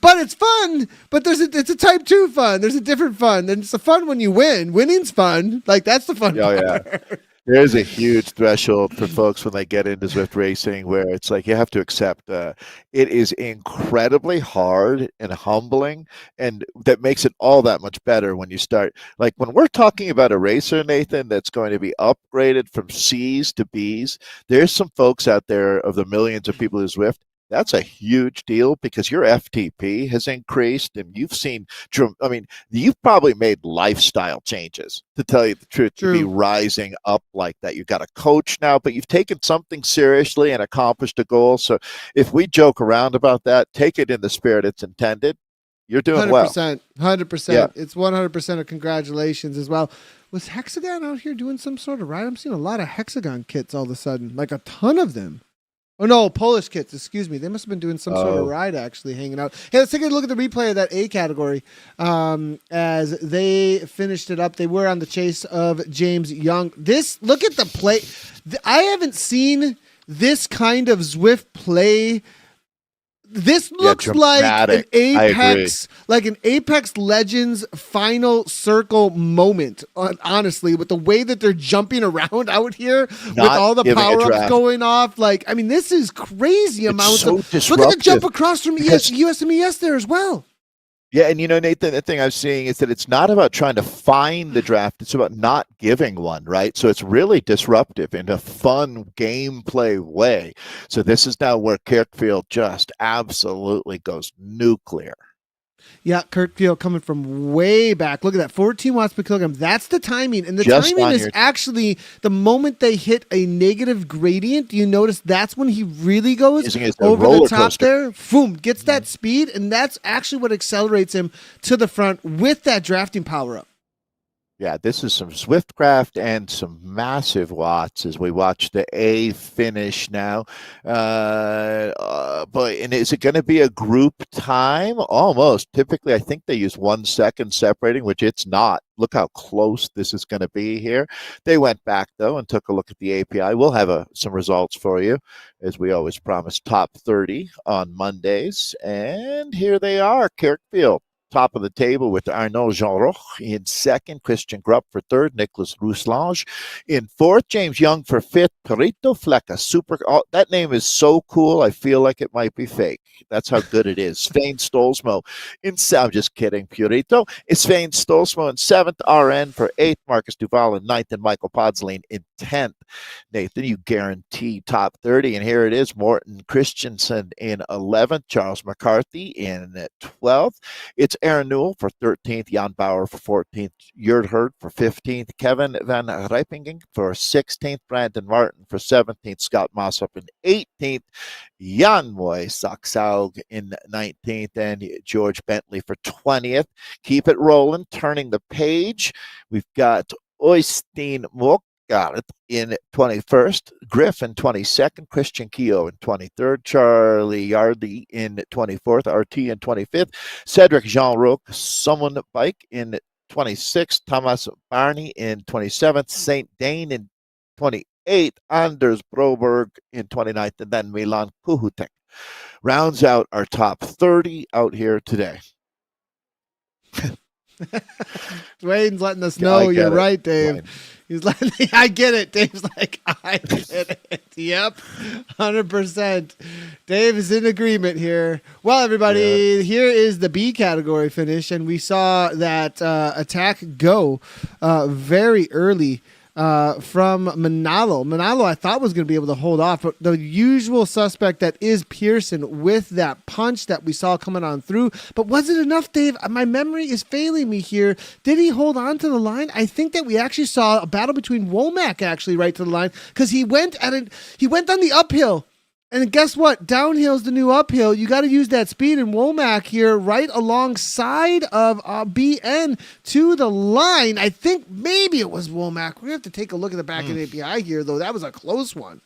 But it's fun. But it's a type 2 fun. There's a different fun. And it's the fun when you win. Winning's fun. Like, that's the fun part. Yeah. There's a huge threshold for folks when they get into Zwift racing where it's like you have to accept it is incredibly hard and humbling, and that makes it all that much better when you start. Like when we're talking about a racer, Nathan, that's going to be upgraded from C's to B's, there's some folks out there of the millions of people who Zwift. That's a huge deal because your FTP has increased and you've seen, you've probably made lifestyle changes, to tell you the truth, to be rising up like that. You've got a coach now, but you've taken something seriously and accomplished a goal. So if we joke around about that, take it in the spirit it's intended. You're doing 100%, well. 100%. Yeah. It's 100% of congratulations as well. Was Hexagon out here doing some sort of ride? I'm seeing a lot of Hexagon kits all of a sudden, like a ton of them. Oh, no, Polish kits, excuse me. They must have been doing some sort of ride, actually, hanging out. Hey, let's take a look at the replay of that A category. As they finished it up, they were on the chase of James Young. Look at the play. I haven't seen this kind of Zwift play. This looks like an Apex Legends final circle moment, honestly, with the way that they're jumping around out here with all the power-ups going off. Like, I mean, this is crazy amounts of... Look at the jump across from USMES there as well. Yeah, and Nathan, the thing I'm seeing is that it's not about trying to find the draft; it's about not giving one, right? So it's really disruptive in a fun gameplay way. So this is now where Kirkfield just absolutely goes nuclear. Yeah, Kirkfield coming from way back. Look at that, 14 watts per kilogram. That's the timing. And the Just timing on is your actually the moment they hit a negative gradient. You notice that's when he really goes using it as a over the roller top coaster. there. Boom, gets that speed. And that's actually what accelerates him to the front with that drafting power up. Yeah, this is some Swiftcraft and some massive watts as we watch the A finish now. But and is it going to be a group time? Almost. Typically, I think they use 1 second separating, which it's not. Look how close this is going to be here. They went back, though, and took a look at the API. We'll have some results for you, as we always promise, top 30 on Mondays. And here they are, Kirkfield. Top of the table with Arnaud Jeanroch in second, Christian Grupp for third, Nicholas Rousselange in fourth, James Young for fifth, Perito Fleca. That name is so cool, I feel like it might be fake. That's how good it is. Svein Stolzmo I'm just kidding, Purito. Svein Stolzmo in seventh, RN for eighth, Marcus Duval in ninth, and Michael Podslin in 10th. Nathan, you guarantee top 30, and here it is, Morten Christensen in 11th, Charles McCarthy in 12th. It's Aaron Newell for 13th, Jan Bauer for 14th, Jurd Hurd for 15th, Kevin Van Rijpingen for 16th, Brandon Martin for 17th, Scott Mossop in 18th, Jan Moy Saxaug in 19th, and George Bentley for 20th. Keep it rolling, turning the page. We've got Oystein Mook in 21st, Griff in 22nd, Christian Keogh in 23rd, Charlie Yardley in 24th, RT in 25th, Cedric Jean-Roch, Someone Bike in 26th, Thomas Barney in 27th, St. Dane in 28th, Anders Broberg in 29th, and then Milan Kuhutek rounds out our top 30 out here today. Dwayne's letting us know you're right, Dave. Dwayne. He's letting I get it. Dave's like, I get it. Yep, 100%. Dave is in agreement here. Well, everybody, here is the B category finish, and we saw that attack go very early from Manalo. Manalo, I thought, was going to be able to hold off, but the usual suspect that is Pearson with that punch that we saw coming on through. But was it enough, Dave? My memory is failing me here. Did he hold on to the line? I think that we actually saw a battle between Womack actually right to the line, because he went on the uphill. And guess what? Downhill's the new uphill. You got to use that speed, and Womack here right alongside of BN to the line. I think maybe it was Womack. We have to take a look at the back of the API here, though. That was a close one.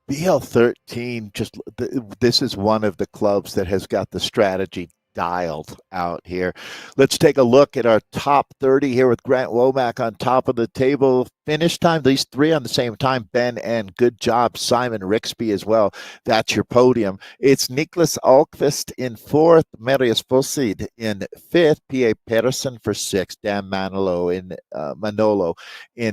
BL13, this is one of the clubs that has got the strategy dialed out here. Let's take a look at our top 30 here with Grant Womack on top of the table. Finish time, these three on the same time, Ben, and good job, Simon Rixby as well. That's your podium. It's Niklas Alkvist in fourth, Marius Fossid in fifth, P.A. Pedersen for sixth, Dan Manolo in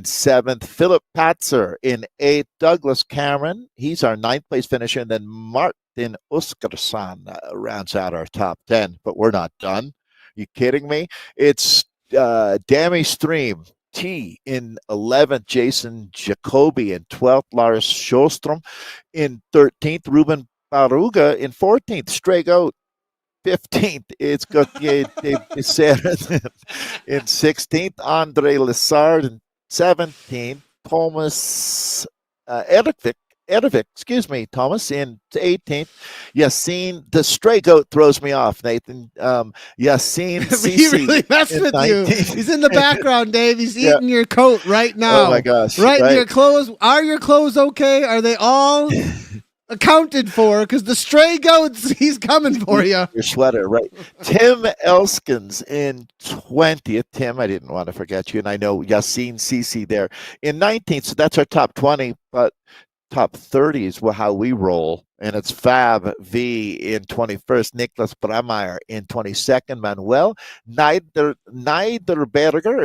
seventh, Philip Patzer in eighth, Douglas Cameron, he's our ninth place finisher, and then Martin Oskarsson rounds out our top 10, but we're not done. You kidding me? It's Dammy Stream T in 11th, Jason Jacoby in 12th, Lars Sjostrom in 13th, Ruben Baruga in 14th, Stray Goat 15th, it's Gauthier de Becerra in 16th, Andre Lessard in 17th, Thomas Edovic, Thomas, in 18th. Yassine, the Stray Goat throws me off, Nathan. Yassine He really messed with you. He's in the background, Dave. He's eating your coat right now. Oh, my gosh. Right in your clothes. Are your clothes okay? Are they all accounted for? Because the Stray Goats, he's coming for you. Your sweater, right. Tim Elskins in 20th. Tim, I didn't want to forget you. And I know Yassine Sisi there in 19th. So that's our top 20. But top 30 is how we roll, and it's Fab V in 21st, Niklas Brameyer in 22nd, Manuel Niederberger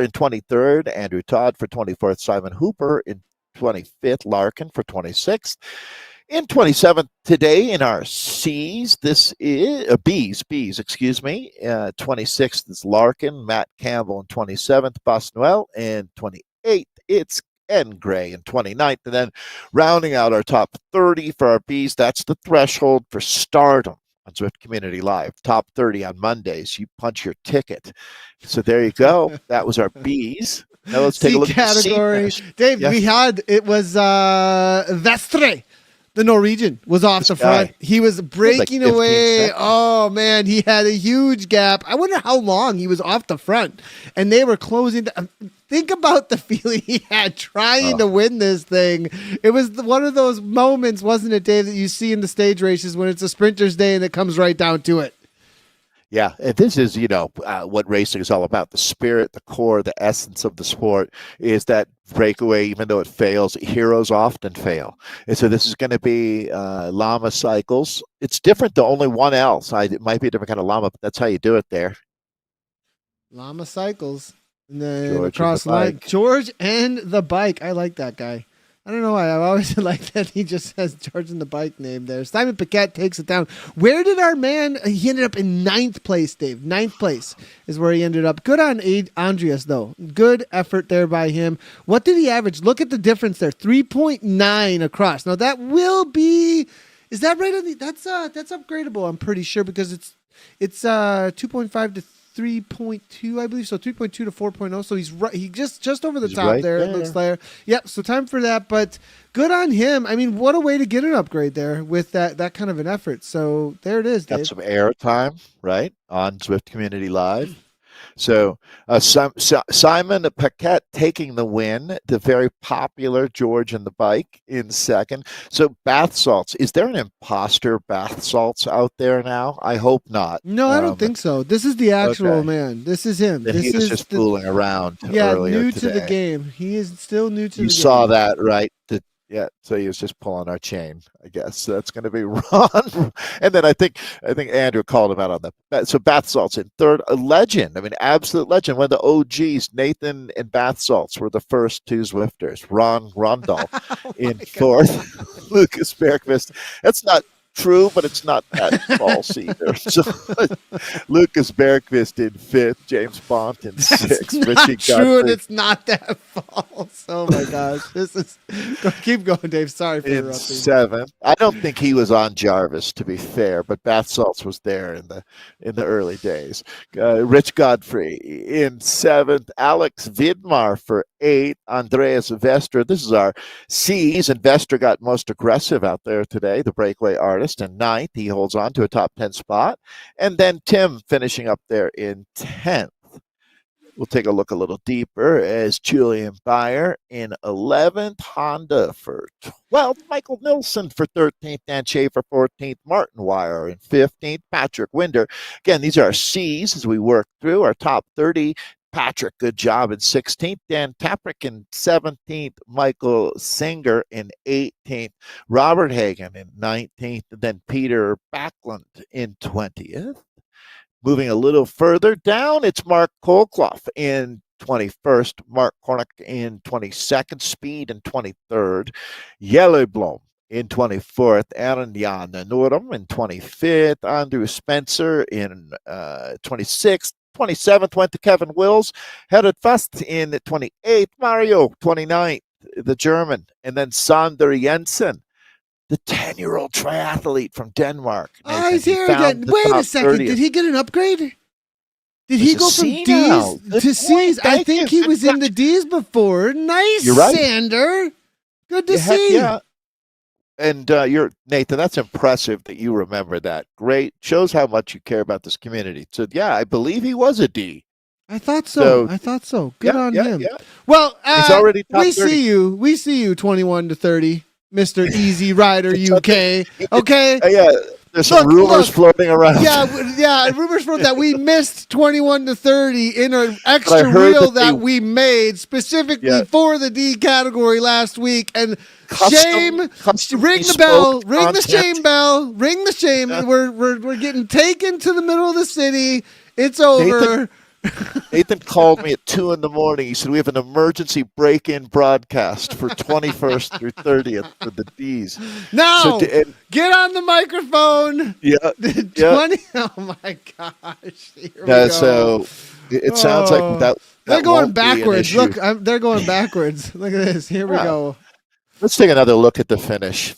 in 23rd, Andrew Todd for 24th, Simon Hooper in 25th, Larkin for 26th. In 27th today in our C's, this is B's, excuse me. 26th is Larkin, Matt Campbell in 27th, Bosnoel in 28th. It's N Gray in 29th. And then rounding out our top 30 for our B's, that's the threshold for stardom on Zwift Community Live. Top 30 on Mondays. You punch your ticket. So there you go. That was our B's. Now let's take a look at the C category. finish. Dave, Yes. it was Vestre. The Norwegian was off the front. He was breaking 15 away. seconds. Oh, man. He had a huge gap. I wonder how long he was off the front. And they were closing. Think about the feeling he had trying to win this thing. It was one of those moments, wasn't it, Dave, that you see in the stage races when it's a sprinter's day and it comes right down to it. Yeah, and this is, what racing is all about. The spirit, the core, the essence of the sport is that breakaway, even though it fails, heroes often fail. And so this is going to be llama cycles. It's different though, only one L. So it might be a different kind of llama, but that's how you do it there. Llama cycles. And then George across and the line. bike. George and the bike. I like that guy. I don't know why. I've always liked that he just has George and the bike name there. Simon Paquette takes it down. Where did our man, he ended up in 9th place, Dave. 9th place is where he ended up. Good on Andreas, though. Good effort there by him. What did he average? Look at the difference there. 3.9 across. Now, that will be, is that right? That's upgradable, I'm pretty sure, because it's 2.5 to 3.2, I believe. So 3.2 to 4.0. So he's right. He just over the top right there. It looks like. Yep. So time for that. But good on him. I mean, what a way to get an upgrade there with that kind of an effort. So there it is, Dave. Got some airtime, right, on Zwift Community Live. So Simon Paquette taking the win, the very popular George and the bike in second. So bath salts, is there an imposter bath salts out there now? I hope not. No, I don't think so. This is the actual okay. man. This is him. Then This he was is just fooling around earlier new today. to the game. He is still new to the game. You saw that, right? Yeah, so he was just pulling our chain, I guess. So that's going to be Ron. And then I think Andrew called him out on that. So Bath Salts in third. A legend. I mean, absolute legend. One of the OGs, Nathan and Bath Salts were the first two Zwifters. Ron Rondolph in fourth. Lucas Bergqvist. That's not true, but it's not that false either. So Lucas Bergqvist in fifth, James Bont in sixth, Richie true, and Godfrey it's not that false. Oh my gosh, this is. Keep going, Dave. Sorry for in interrupting. seventh. I don't think he was on Jarvis, to be fair, but Bath Salts was there in the early days. Rich Godfrey in seventh, Alex Vidmar for eighth, Andreas Vestra. This is our C's, and Vestra got most aggressive out there today, the breakaway artist. In ninth, he holds on to a top 10 spot. And then Tim finishing up there in 10th. We'll take a look a little deeper as Julian Beyer in 11th, Honda for 12th, Michael Nilsson for 13th, Dan Schaefer 14th, Martin Wire in 15th, Patrick Winder. Again, these are our C's as we work through our top 30. Patrick, good job in 16th. Dan Taprick in 17th. Michael Singer in 18th. Robert Hagen in 19th. And then Peter Backlund in 20th. Moving a little further down, it's Mark Kolkloff in 21st. Mark Cornick in 22nd. Speed in 23rd. Yellowblom in 24th, Aaron Jan Norum in 25th, Andrew Spencer in 26th, 27th went to Kevin Wills, headed first in 28th, Mario 29th, the German, and then Sander Jensen, the 10-year-old triathlete from Denmark. Oh, he's here again. Wait a second. 30th. Did he get an upgrade? Did he go from C now. D's Good to point. C's? I Thank think you. he was in the D's before. Nice, You're right. Sander. Good to Yeah, heck see. yeah. And you're Nathan. That's impressive that you remember that. Great, shows how much you care about this community. So yeah, I believe he was a D. I thought so. Good on him. Yeah. Well, He's already top we 30. see you. We see you 21 to 30, Mr. Easy Rider UK. Okay. Yeah, there's some rumors floating around. Yeah, rumors for that we missed 21 to 30 in an I extra heard reel that that we made specifically for the D category last week. And shame, custom ring the bell, bespoke ring the content. shame bell, ring the shame. We're getting taken to the middle of the city. It's over. Nathan, Nathan called me at 2 a.m. He said, we have an emergency break-in broadcast for 21st through 30th for the D's. Now, get on the microphone. Yeah. 20. Oh, my gosh. Here we go. So it sounds like that they're going won't be an backwards. issue. Look, they're going backwards. Look at this. Here we go. Let's take another look at the finish.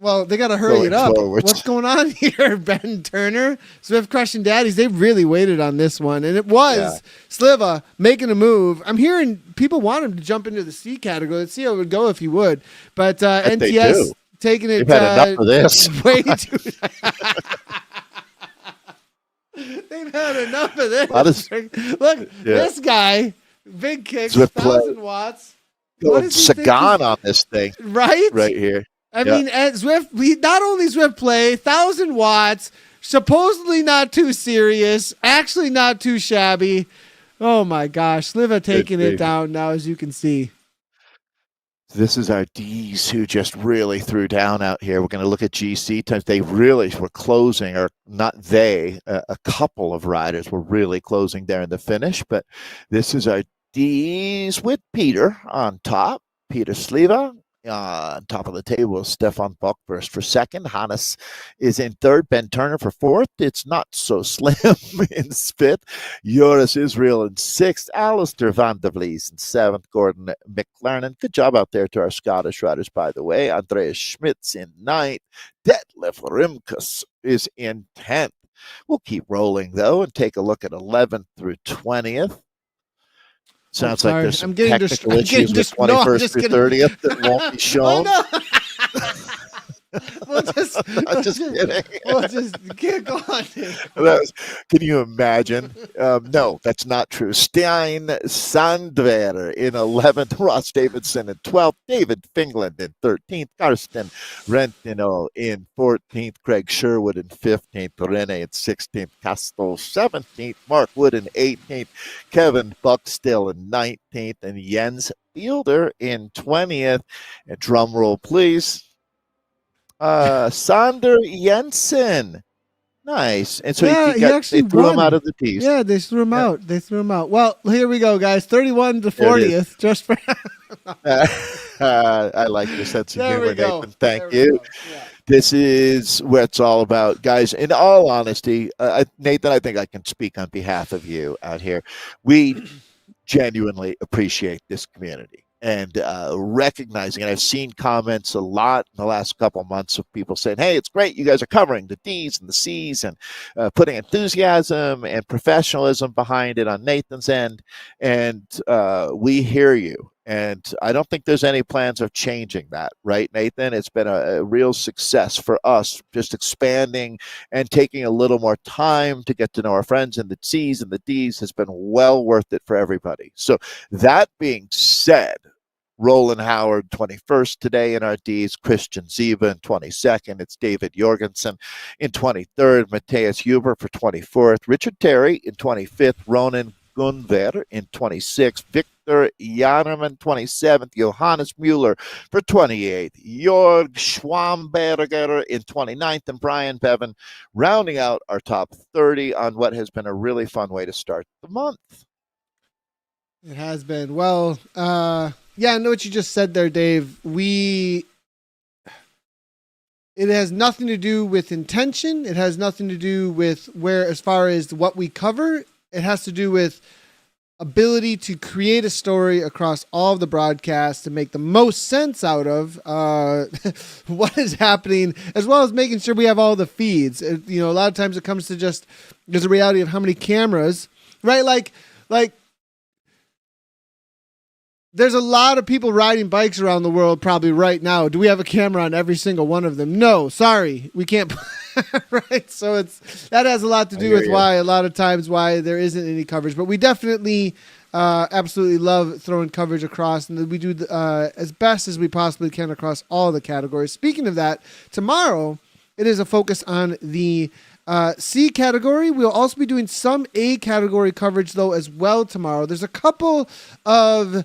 Well, they got to hurry it up. Forwards. What's going on here? Ben Turner, Zwift Crushing Daddies, they really waited on this one. And it was Sliva making a move. I'm hearing people want him to jump into the C category. Let's see how it would go if he would. But NTS taking it. They've had enough of this. Way too. They've had enough of this. Look, this guy, big kicks, 1,000 watts. Going Sagan on this thing. Right? Right here. I mean, at Zwift, not only Zwift play, 1,000 watts, supposedly not too serious, actually not too shabby. Oh my gosh, Sliva taking it down now, as you can see. This is our D's who just really threw down out here. We're going to look at GC times. They really were closing, or not they, a couple of riders were really closing there in the finish. But this is our D's with Peter on top. Peter Sliva. On top of the table, Stefan Buckburst for second. Hannes is in third. Ben Turner for fourth. It's not so slim in fifth. Joris Israel in sixth. Alistair van der Vlies in seventh. Gordon McLernan. Good job out there to our Scottish riders, by the way. Andreas Schmitz in ninth. Detlef Rimkus is in 10th. We'll keep rolling, though, and take a look at 11th through 20th. Sounds like there's some technical issues with 21st through 30th that won't be shown. We'll just kidding. We'll just get going. Can you imagine? No, that's not true. Stein Sandver in 11th, Ross Davidson in 12th, David Fingland in 13th, Karsten Rentino in 14th, Craig Sherwood in 15th, Rene in 16th, Castle 17th, Mark Wood in 18th, Kevin Buckstill in 19th, and Jens Fielder in 20th. And drum roll, please. Sander Jensen. Nice. And so he actually they threw won. him out of the D's. Yeah, they threw him out. They threw him out. Well, here we go, guys. 31 to 40th. Just for I like your sense of humor, Nathan. Thank you. Yeah. This is what it's all about, guys. In all honesty, Nathan, I think I can speak on behalf of you out here. We genuinely appreciate this community. And recognizing, and I've seen comments a lot in the last couple of months of people saying, hey, it's great you guys are covering the D's and the C's and putting enthusiasm and professionalism behind it on Nathan's end. And we hear you. And I don't think there's any plans of changing that, right, Nathan? It's been a real success for us, just expanding and taking a little more time to get to know our friends, and the C's and the D's has been well worth it for everybody. So that being said, Roland Howard, 21st today in our D's, Christian Ziva in 22nd. It's David Jorgensen in 23rd, Matthias Huber for 24th, Richard Terry in 25th, Ronan Gunver in 26th, Victor Janerman 27th, Johannes Mueller for 28th, Jörg Schwamberger in 29th, and Brian Bevan rounding out our top 30 on what has been a really fun way to start the month. It has been. Well, yeah, I know what you just said there, Dave. It has nothing to do with intention. It has nothing to do with as far as what we cover. It has to do with ability to create a story across all of the broadcasts to make the most sense out of what is happening, as well as making sure we have all the feeds. A lot of times it comes to just, there's a reality of how many cameras, right? Like there's a lot of people riding bikes around the world probably right now. Do we have a camera on every single one of them? No, sorry, we can't. Right, so that has a lot to do with why a lot of times why there isn't any coverage. But we definitely absolutely love throwing coverage across, and we do as best as we possibly can across all the categories. Speaking of that, tomorrow it is a focus on the C category. We'll also be doing some A category coverage though as well tomorrow. There's a couple of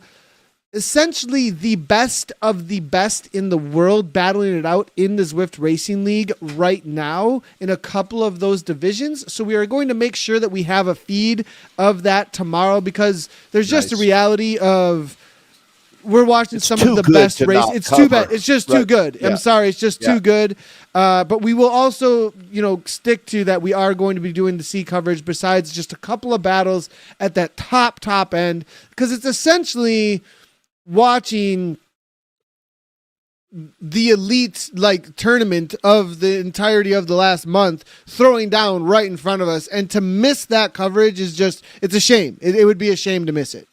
essentially the best of the best in the world battling it out in the Zwift Racing League right now in a couple of those divisions. So we are going to make sure that we have a feed of that tomorrow, because there's just a reality of we're watching some of the best races. It's too bad. It's just too good. Yeah. I'm sorry. It's just too good. But we will also, stick to that. We are going to be doing the C coverage besides just a couple of battles at that top end, because it's essentially watching the elite tournament of the entirety of the last month throwing down right in front of us. And to miss that coverage is it's a shame. It would be a shame to miss it.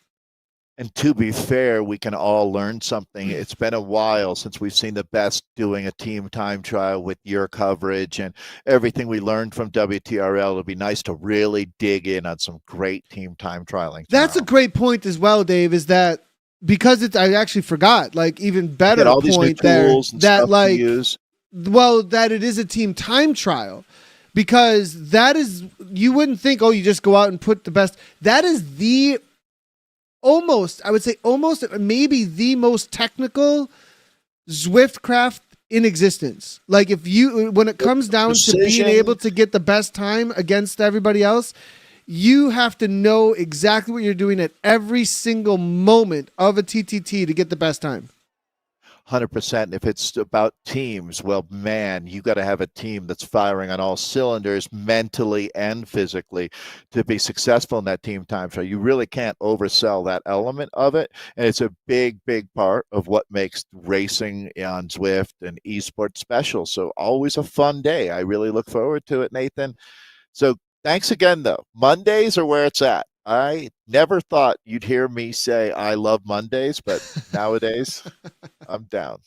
And to be fair, we can all learn something. It's been a while since we've seen the best doing a team time trial with your coverage and everything we learned from WTRL. It'll be nice to really dig in on some great team time trialing. That's a great point as well, Dave, is that because I actually forgot, even better all point there, that it is a team time trial, because that is, you wouldn't think, you just go out and put the best. That is maybe the most technical Zwift craft in existence. When it comes down to being able to get the best time against everybody else, you have to know exactly what you're doing at every single moment of a TTT to get the best time. 100%. If it's about teams, well, man, you got to have a team that's firing on all cylinders mentally and physically to be successful in that team time. So you really can't oversell that element of it. And it's a big, big part of what makes racing on Zwift and esports special. So always a fun day. I really look forward to it, Nathan. So thanks again, though. Mondays are where it's at. I never thought you'd hear me say I love Mondays, but nowadays I'm down.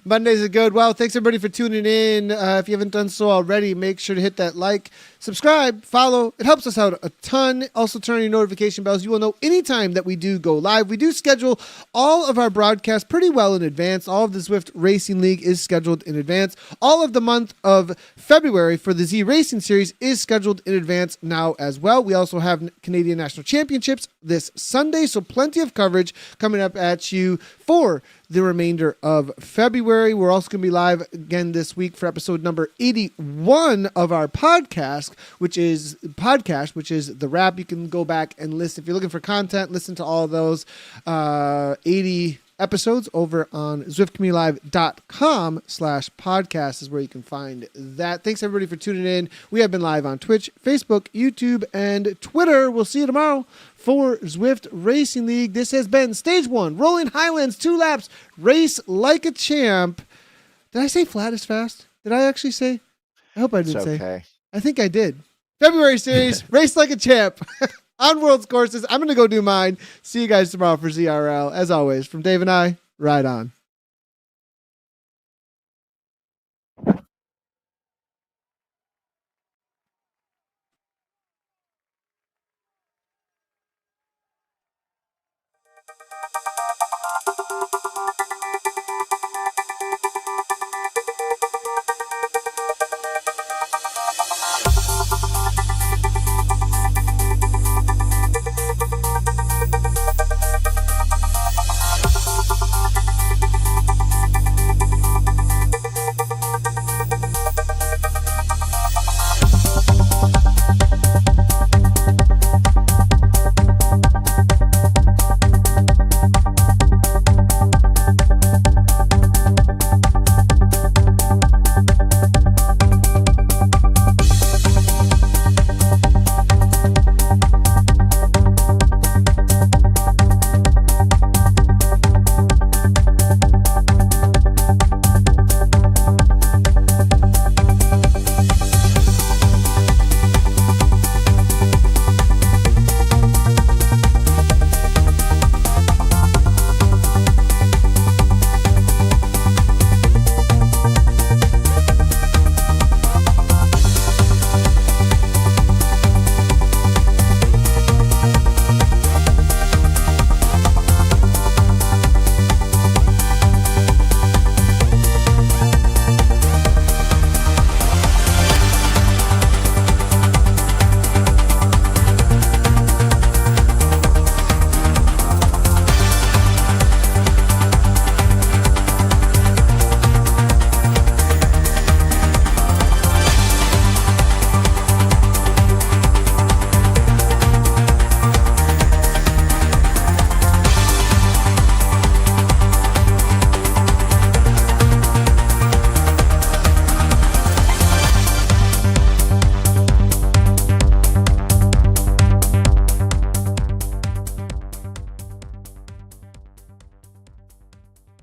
Mondays are good. Well, thanks everybody for tuning in. If you haven't done so already, make sure to hit that like, subscribe, follow. It helps us out a ton. Also turn on your notification bells. You will know anytime that we do go live. We do schedule all of our broadcasts pretty well in advance. All of the Zwift Racing League is scheduled in advance. All of the month of February for the ZRacing Series is scheduled in advance now as well. We also have Canadian National Championships this Sunday, so plenty of coverage coming up at you for the remainder of February. We're also going to be live again this week for episode number 81 of our podcast, which is The Wrap. You can go back and listen. If you're looking for content, listen to all those 80 episodes over on zwiftcommunitylive.com/podcast is where you can find that. Thanks everybody for tuning in. We have been live on Twitch, Facebook, YouTube, and Twitter. We'll see you tomorrow for Zwift Racing League. This has been Stage 1, Rolling Highlands, 2 laps, race like a champ. Did I say flat is fast? Did I actually say? I hope I didn't say. I think I did. February series, race like a champ. On World's courses. I'm going to go do mine. See you guys tomorrow for ZRL. As always, from Dave and I, ride on.